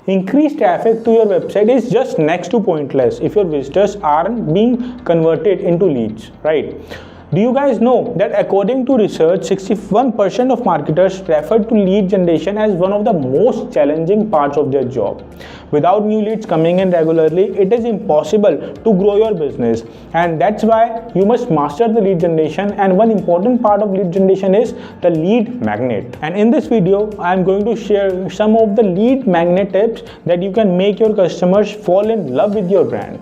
Increased traffic to your website is just next to pointless if your visitors aren't being converted into leads, right? Do you guys know that according to research, 61% of marketers refer to lead generation as one of the most challenging parts of their job? Without new leads coming in regularly, it is impossible to grow your business, and that's why you must master the lead generation. And one important part of lead generation is the lead magnet. And in this video, I am going to share some of the lead magnet tips that you can make your customers fall in love with your brand.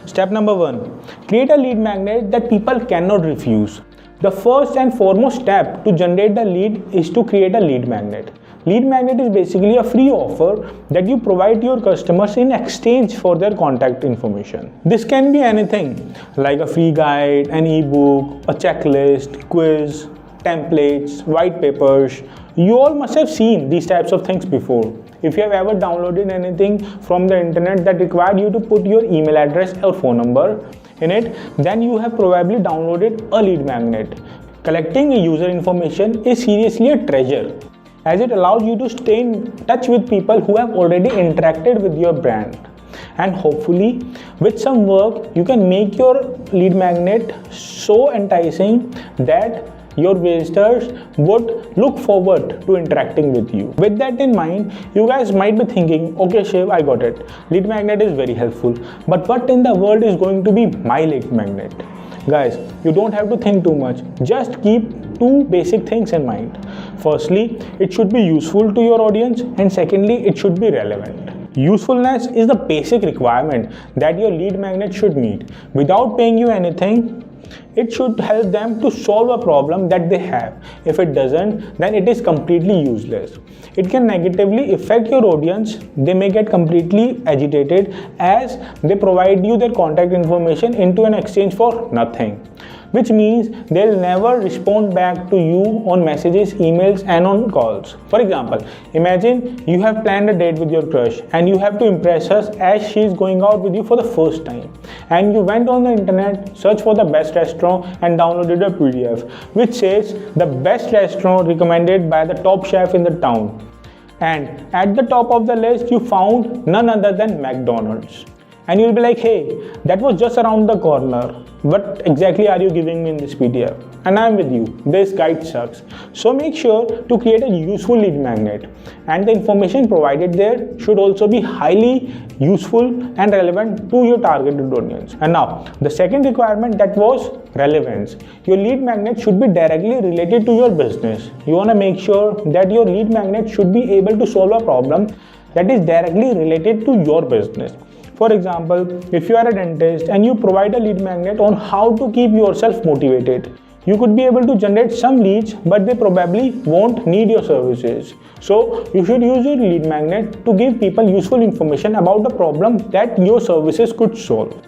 Step number 1. Create a lead magnet that people cannot refuse. The first and foremost step to generate the lead is to create a lead magnet. Lead magnet is basically a free offer that you provide to your customers in exchange for their contact information. This can be anything like a free guide, an ebook, a checklist, quiz, templates, white papers. You all must have seen these types of things before. If you have ever downloaded anything from the internet that required you to put your email address or phone number in it, then you have probably downloaded a lead magnet. Collecting user information is seriously a treasure, as it allows you to stay in touch with people who have already interacted with your brand. And hopefully, with some work, you can make your lead magnet so enticing that your visitors would look forward to interacting with you. With that in mind, you guys might be thinking, okay Shiv, I got it. Lead magnet is very helpful, but what in the world is going to be my lead magnet? Guys, you don't have to think too much. Just keep two basic things in mind. Firstly, it should be useful to your audience, and secondly, it should be relevant. Usefulness is the basic requirement that your lead magnet should meet. Without paying you anything, it should help them to solve a problem that they have. If it doesn't, then it is completely useless. It can negatively affect your audience. They may get completely agitated as they provide you their contact information into an exchange for nothing, which means they'll never respond back to you on messages, emails, and on calls. For example, imagine you have planned a date with your crush and you have to impress her as she is going out with you for the first time. And you went on the internet, searched for the best restaurant, and downloaded a PDF which says the best restaurant recommended by the top chef in the town. And at the top of the list, you found none other than McDonald's. And you'll be like, hey, that was just around the corner. What exactly are you giving me in this PDF? And I'm with you. This guide sucks. So make sure to create a useful lead magnet. And the information provided there should also be highly useful and relevant to your targeted audience. And now, the second requirement, that was relevance. Your lead magnet should be directly related to your business. You want to make sure that your lead magnet should be able to solve a problem that is directly related to your business. For example, if you are a dentist and you provide a lead magnet on how to keep yourself motivated, you could be able to generate some leads, but they probably won't need your services. So you should use your lead magnet to give people useful information about the problem that your services could solve.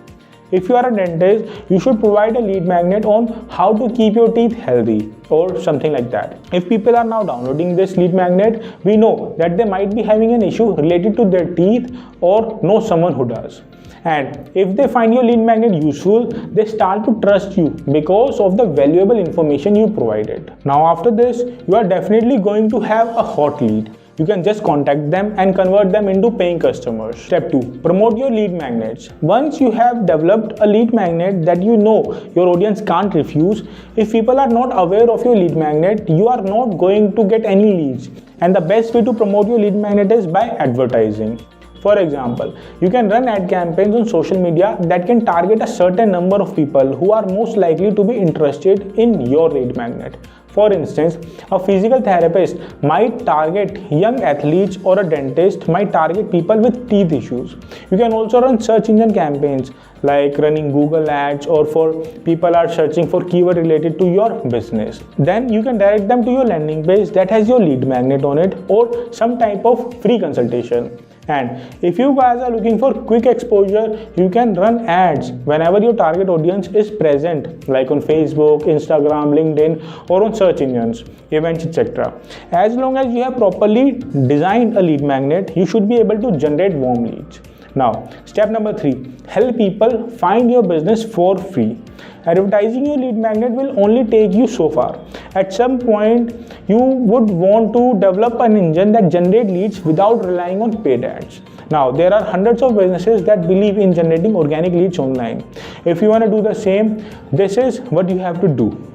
If you are a dentist, you should provide a lead magnet on how to keep your teeth healthy or something like that. If people are now downloading this lead magnet, we know that they might be having an issue related to their teeth or know someone who does. And if they find your lead magnet useful, they start to trust you because of the valuable information you provided. Now after this, you are definitely going to have a hot lead. You can just contact them and convert them into paying customers. Step 2. Promote your lead magnets. Once you have developed a lead magnet that you know your audience can't refuse, if people are not aware of your lead magnet, you are not going to get any leads. And the best way to promote your lead magnet is by advertising. For example, you can run ad campaigns on social media that can target a certain number of people who are most likely to be interested in your lead magnet. For instance, a physical therapist might target young athletes, or a dentist might target people with teeth issues. You can also run search engine campaigns like running Google ads, or for people are searching for keyword related to your business. Then you can direct them to your landing page that has your lead magnet on it, or some type of free consultation. And if you guys are looking for quick exposure, you can run ads whenever your target audience is present, like on Facebook, Instagram, LinkedIn, or on search engines, events, etc. As long as you have properly designed a lead magnet, you should be able to generate warm leads. Now, step number 3, help people find your business for free. Advertising your lead magnet will only take you so far. At some point, you would want to develop an engine that generates leads without relying on paid ads. Now, there are hundreds of businesses that believe in generating organic leads online. If you want to do the same, this is what you have to do.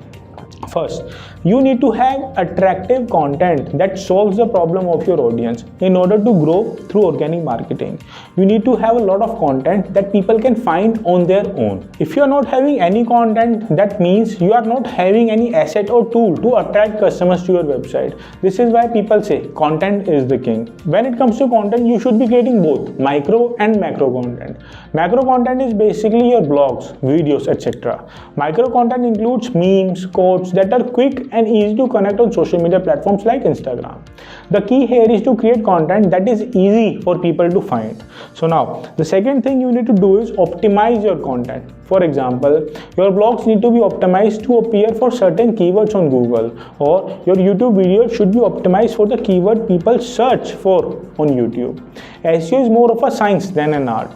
First, you need to have attractive content that solves the problem of your audience. In order to grow through organic marketing, you need to have a lot of content that people can find on their own. If you are not having any content, that means you are not having any asset or tool to attract customers to your website. This is why people say content is the king. When it comes to content, you should be creating both micro and macro content. Macro content is basically your blogs, videos, etc. Micro content includes memes, quotes that are quick and easy to connect on social media platforms like Instagram. The key here is to create content that is easy for people to find. So now, the second thing you need to do is optimize your content. For example, your blogs need to be optimized to appear for certain keywords on Google, or your YouTube videos should be optimized for the keyword people search for on YouTube. SEO is more of a science than an art.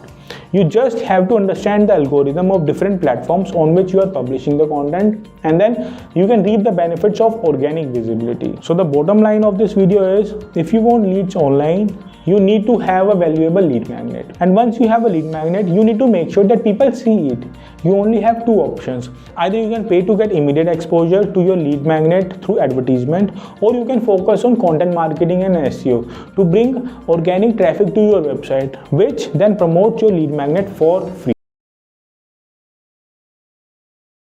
You just have to understand the algorithm of different platforms on which you are publishing the content, and then you can reap the benefits of organic visibility. So the bottom line of this video is, if you want leads online, you need to have a valuable lead magnet. And once you have a lead magnet, you need to make sure that people see it. You only have two options. Either you can pay to get immediate exposure to your lead magnet through advertisement, or you can focus on content marketing and SEO to bring organic traffic to your website, which then promotes your lead magnet for free.